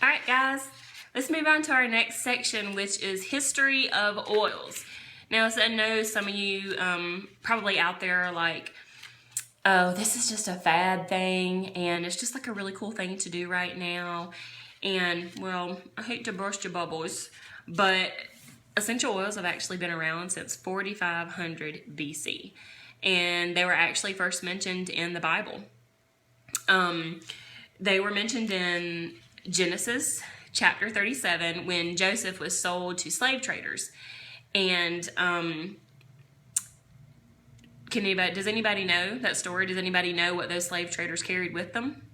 All right, guys, let's move on to our next section, which is history of oils. Now, as I know some of you probably out there are like, oh, this is just a fad thing, and it's just like a really cool thing to do right now. And, well, I hate to burst your bubbles, but essential oils have actually been around since 4500 BC. And they were actually first mentioned in the Bible. They were mentioned in Genesis chapter 37 when Joseph was sold to slave traders. And does anybody know that story? Does anybody know what those slave traders carried with them?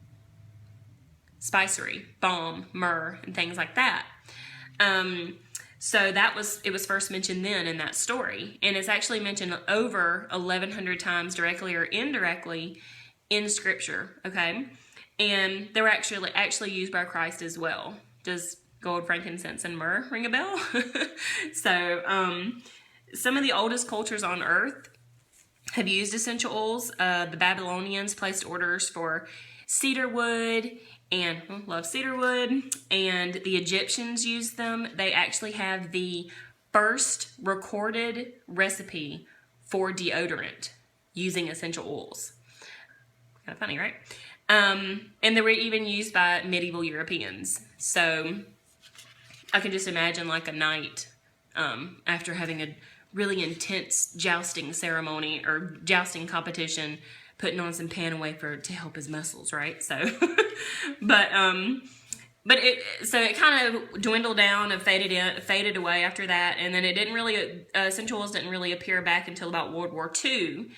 Spicery, balm, myrrh, and things like that. So it was first mentioned then in that story. And it's actually mentioned over 1,100 times directly or indirectly in Scripture, okay? And they were actually used by Christ as well. Does gold, frankincense, and myrrh ring a bell? So some of the oldest cultures on earth have used essential oils. The Babylonians placed orders for cedar wood and love cedar wood, and the Egyptians used them. They actually have the first recorded recipe for deodorant using essential oils. Kind of funny, right? And they were even used by medieval Europeans. So I can just imagine like a night after having a really intense jousting ceremony or jousting competition, putting on some Pan-A-Wafer to help his muscles, right? So, but it kind of dwindled down and faded away after that, and then it didn't really essential oils didn't really appear back until about World War II.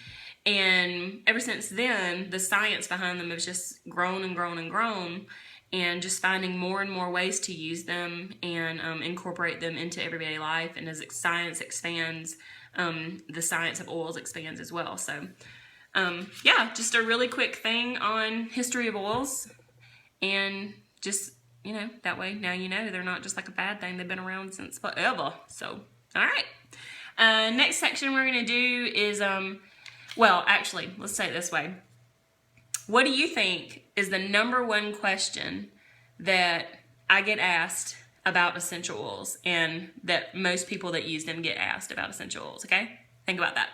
And ever since then, the science behind them has just grown and grown and grown, and just finding more and more ways to use them and incorporate them into everyday life. And as science expands, the science of oils expands as well. So, yeah, just a really quick thing on history of oils. And just, that way now you know they're not just like a bad thing. They've been around since forever. So, all right. Next section we're going to do is... well, actually, let's say it this way. What do you think is the number one question that I get asked about essential oils, and that most people that use them get asked about essential oils, okay? Think about that.